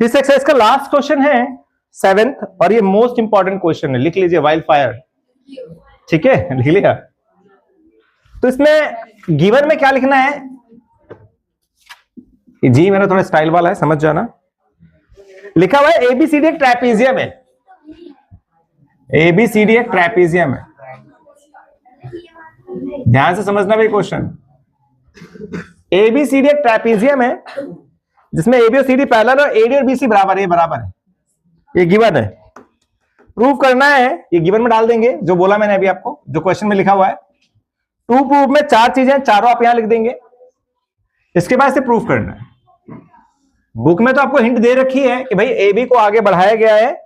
इस एक्सरसाइज का last question है 7th, और ये मोस्ट इंपॉर्टेंट क्वेश्चन है, लिख लीजिए वाइल्ड फायर। ठीक है, लिख लिया। तो इसमें गिवन में क्या लिखना है, जी मेरा थोड़ा स्टाइल वाला है, समझ जाना। लिखा हुआ है एबीसीडी एक ट्रैपीजियम है, एबीसीडी एक ट्रैपीजियम है। ध्यान से समझना भाई क्वेश्चन। एबीसीडी एक ट्रैपीजियम है जिसमें एबी और सीडी पैरेलल और एडी और बीसी बराबर है, बराबर है, ये गिवन है। प्रूव करना है, ये गिवन में डाल देंगे जो बोला मैंने अभी आपको, जो क्वेश्चन में लिखा हुआ है। टू प्रूफ में 4 चीजें, चारों आप यहां लिख देंगे। इसके बाद से प्रूफ करना है। बुक में तो आपको हिंट दे रखी है कि भाई एबी को आगे बढ़ाया गया है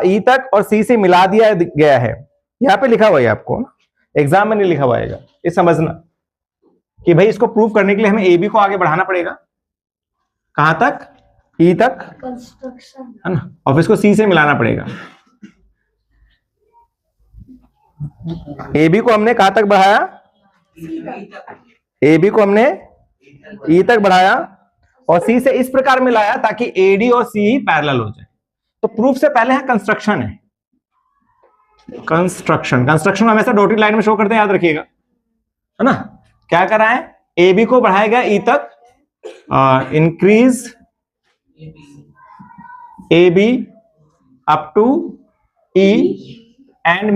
ई तक और सी से मिला दिया गया है, यहां पे लिखा हुआ है आपको, एग्जाम में नहीं लिखा हुआ है। ये समझना कि भाई इसको प्रूव करने के लिए हमें एबी को आगे बढ़ाना पड़ेगा, कहां तक, ई तक, है ना, और इसको सी से मिलाना पड़ेगा। एबी को हमने कहां तक बढ़ाया, एबी को हमने ई तक बढ़ाया और सी से इस प्रकार मिलाया ताकि एडी और सी पैरेलल हो जाए। तो प्रूफ से पहले है कंस्ट्रक्शन है, कंस्ट्रक्शन हमेशा डॉटेड लाइन में शो करते हैं, याद रखिएगा, है ना। क्या करा है, एबी को बढ़ाया गया ई तक, increase AB up to E and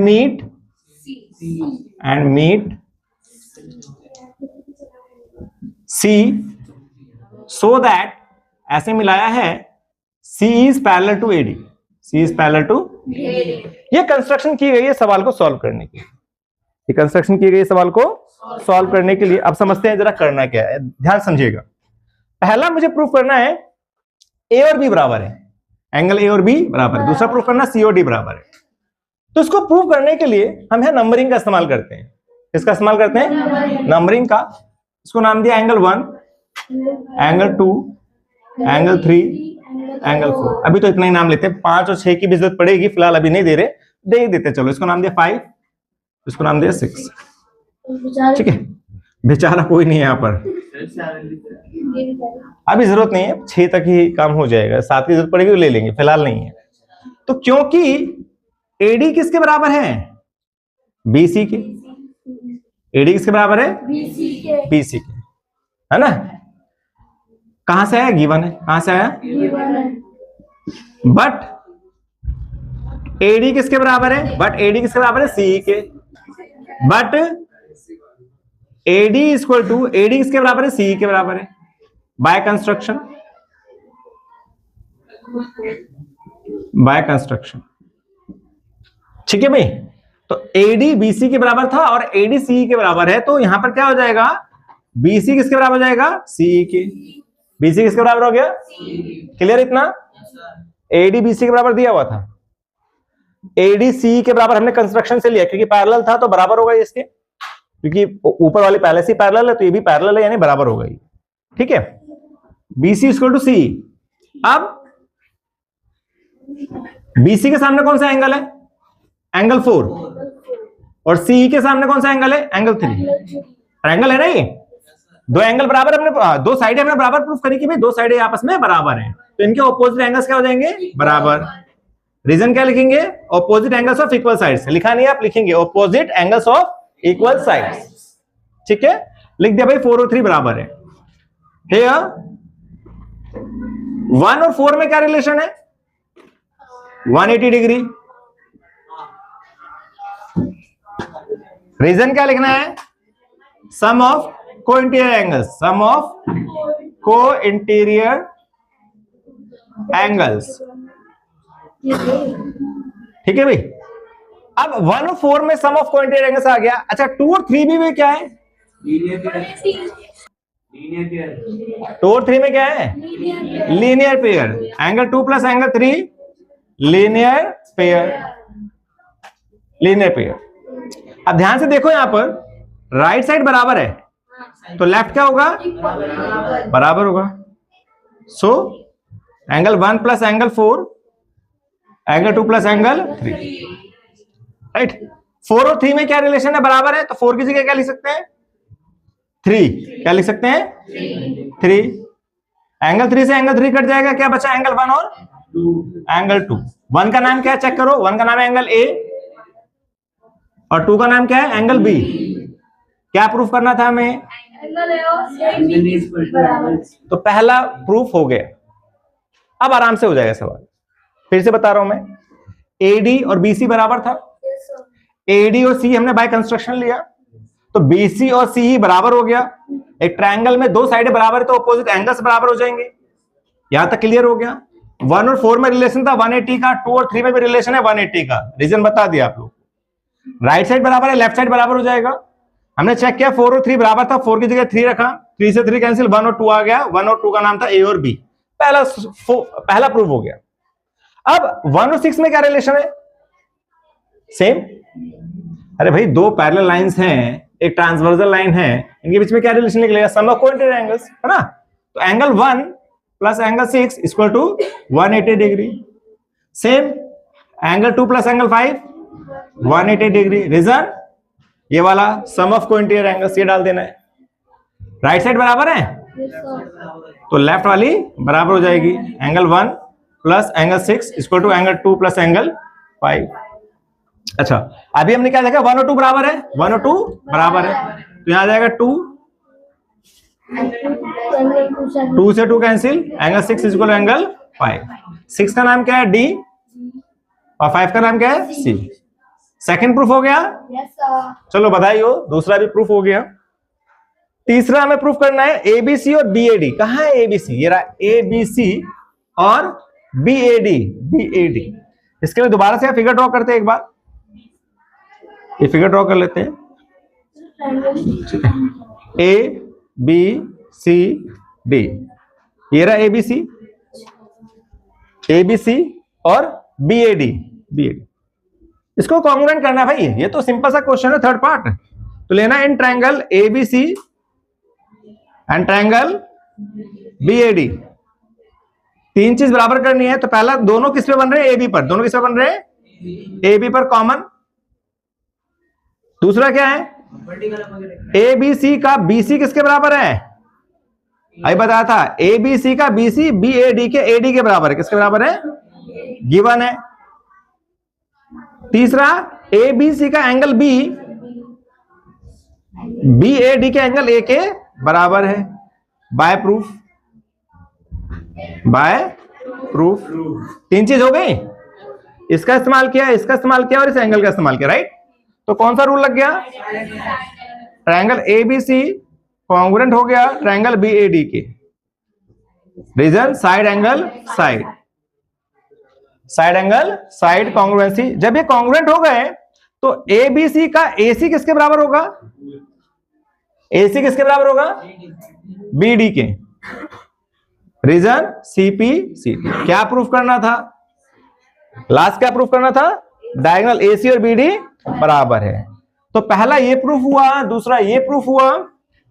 meet C, so that, ऐसे मिलाया है C is parallel to AD, C is parallel to AD. ये कंस्ट्रक्शन की गई है सवाल को सॉल्व करने के लिए, ये कंस्ट्रक्शन की गई सवाल को सॉल्व करने के लिए। अब समझते हैं जरा करना क्या है, ध्यान समझिएगा। पहला मुझे प्रूफ करना है ए और बी बराबर है, एंगल ए और बी बराबर है। दूसरा प्रूफ करना सी और डी बराबर है। तो इसको प्रूव करने के लिए हम है नंबरिंग का इस्तेमाल करते हैं। किसका इस्तेमाल करते हैं, नंबरिंग का। इसको नाम दिया एंगल 1, एंगल 2, एंगल 3, एंगल 4। अभी तो इतना ही नाम लेते हैं, 5 और 6 की भी जरूरत पड़ेगी, फिलहाल अभी नहीं दे रहे, दे ही देते। चलो इसको नाम दिया 5, इसको नाम दिया 6। ठीक है, बेचारा कोई नहीं है यहाँ पर, अभी जरूरत नहीं है, 6 तक ही काम हो जाएगा, 7 की जरूरत पड़ेगी तो ले लेंगे, फिलहाल नहीं है। तो क्योंकि एडी किसके बराबर है, बीसी के। एडी किसके बराबर है, बीसी के, है ना। कहां से आया, गिवन है, कहां से आया, बट एडी किसके बराबर है, बट एडी किसके बराबर है, सी के। But AD equal to, AD किसके बराबर है, सी के बराबर है, बाय कंस्ट्रक्शन, बाय कंस्ट्रक्शन। ठीक है भाई, तो एडी बीसी के बराबर था और एडी सी के बराबर है, तो यहां पर क्या हो जाएगा, बीसी किसके बराबर हो जाएगा, सी के। बीसी किसके बराबर हो गया, क्लियर इतना। एडी बीसी के बराबर दिया हुआ था, एडी सी के बराबर हमने कंस्ट्रक्शन से लिया क्योंकि पैरेलल था तो बराबर होगा इसके, क्योंकि ऊपर वाली पहले से पैरेलल है तो ये भी पैरेलल है, यानी बराबर होगा ये। ठीक है, बीसी इक्वल टू सी। अब बीसी के सामने कौन सा एंगल है, एंगल 4, और सी के सामने कौन सा एंगल है, एंगल 3। ट्रायंगल है ना ये, दो एंगल बराबर, हमने दो साइड हमने बराबर प्रूफ करी कि भाई दो साइड आपस में बराबर हैं, तो इनके ऑपोजिट एंगल्स क्या हो जाएंगे, बराबर। रीजन क्या लिखेंगे, opposite angles of equal sides. लिखा नहीं, आप लिखेंगे opposite angles of equal sides. ठीक है, लिख दिया भाई 4 और 3 बराबर है। हियर 1 और 4 में क्या रिलेशन है, 180 डिग्री। रीजन क्या लिखना है, सम ऑफ को इंटीरियर एंगल्स, सम ऑफ को इंटीरियर एंगल्स। ठीक है भाई। अब 1 और 4 में सम ऑफ को इंटीरियर एंगल्स आ गया। अच्छा 2 और 3 में क्या है, 2 और 3 में क्या है, linear pair. Angle 2 plus angle 3 linear pair, linear pair. अब ध्यान से देखो, यहां पर राइट साइड बराबर है तो लेफ्ट क्या होगा, बराबर होगा। So angle 1 plus angle 4, angle 2 plus angle 3, right. 4 और 3 में क्या रिलेशन है, बराबर है, तो 4 की जगह क्या लिख सकते हैं, 3। क्या लिख सकते हैं, 3। एंगल 3 से एंगल 3 कट जाएगा, क्या बचा एंगल 1 और एंगल 2। 1 का नाम क्या है चेक करो, 1 का नाम है एंगल ए और 2 का नाम क्या है एंगल बी। क्या प्रूफ करना था हमें, तो पहला प्रूफ हो गया। अब आराम से हो जाएगा सवाल, फिर से बता रहा हूं मैं। एडी और बीसी बराबर था, एडी और सी हमने बाय कंस्ट्रक्शन लिया, तो बीसी और सी ही बराबर हो गया। एक ट्रायंगल में दो साइडें बराबर है तो अपोजिट एंगल्स बराबर हो जाएंगे। यहां तक क्लियर हो गया। 1 और 4 में रिलेशन था 180 का, 2 और 3 में भी रिलेशन है 180 का, रीजन बता दिया आप लोग। राइट साइड बराबर है, लेफ्ट साइड बराबर हो जाएगा। हमने चेक किया 4 और 3 बराबर था, 4 की जगह 3 रखा, 3 से 3 कैंसिल, 1 और 2 आ गया। 1 और 2 का नाम था ए और बी, पहला प्रूफ हो गया। अब 1 और 6 में क्या रिलेशन है, सेम। अरे भाई दो पैरेलल लाइंस हैं, एक ट्रांसवर्सल लाइन है, इनके बीच में क्या रिलेशन निकलेगा, सम ऑफ कोइंसिडेंट एंगल्स, है ना। तो angle 1 plus angle 6 equal to 180 degree. Same angle 2 plus angle 5 180 degree. Reason ये वाला सम ऑफ कोइंसिडेंट एंगल्स, ये डाल देना है। राइट साइड बराबर है तो लेफ्ट वाली बराबर हो जाएगी। Angle 1 plus angle 6 equal to angle 2 plus angle 5। अच्छा अभी हमने क्या देखा, 1 और 2 बराबर है, 1 और 2 बराबर है, तो यहां आ जाएगा 2 से 2 cancel, angle 6 equal to angle 5। 6 का नाम क्या है डी और 5 का नाम क्या है सी। सेकंड प्रूफ हो गया। चलो बधाई हो, दूसरा भी प्रूफ हो गया। तीसरा हमें प्रूफ करना है एबीसी और बीएडी। कहां है एबीसी, ये रहा एबीसी और बीएडी। बीएडी इसके लिए दोबारा से फिगर ड्रॉ करते हैं एक बार, ये फिगर ड्रॉ कर लेते हैं। ए बी सी डी, ये रहा एबीसी, एबीसी और बीएडी। बीएडी इसको कॉन्ग्रुएंट करना है भाई, ये तो सिंपल सा क्वेश्चन है, थर्ड पार्ट। तो लेना in triangle ABC and triangle BOD, तीन चीज बराबर करनी है। तो पहला दोनों किस पे बन रहे हैं, एबी पर, दोनों किस पे बन रहे हैं, एबी पर कॉमन। दूसरा क्या है, ए बी सी का बीसी किसके बराबर है, अभी बताया था, ए बी सी का बीसी बी ए डी के एडी के बराबर है, किसके बराबर है, गिवन है। तीसरा ए बी सी का angle B B A D के एंगल ए के बराबर है, बाय प्रूफ। बाय प्रूफ तीन चीज हो गई, इसका इस्तेमाल किया, इसका इस्तेमाल किया और इस एंगल का इस्तेमाल किया, राइट। तो कौन सा रूल लग गया, ट्रायंगल एबीसी कॉन्ग्रुएंट हो गया ट्रायंगल बीएडी के। Reason side angle side, side angle side congruency. जब ये कॉन्ग्रुएंट हो गए तो एबीसी का एसी किसके बराबर होगा, एसी किसके बराबर होगा, बीडी के। रीजन सीपी सीटी। क्या प्रूफ करना था, लास्ट क्या प्रूफ करना था, डायगोनल एसी और बीडी बराबर है। तो पहला ये प्रूफ हुआ, दूसरा ये प्रूफ हुआ,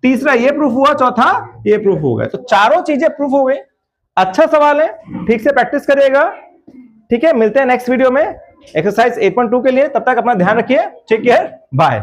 तीसरा ये प्रूफ हुआ, चौथा ये प्रूफ हो गया। तो चारों चीजें प्रूफ हो गई। अच्छा सवाल है, ठीक से प्रैक्टिस करिएगा। ठीक है, मिलते हैं नेक्स्ट वीडियो में एक्सरसाइज 8.2 के लिए। तब तक अपना ध्यान रखिए, टेक केयर, बाय।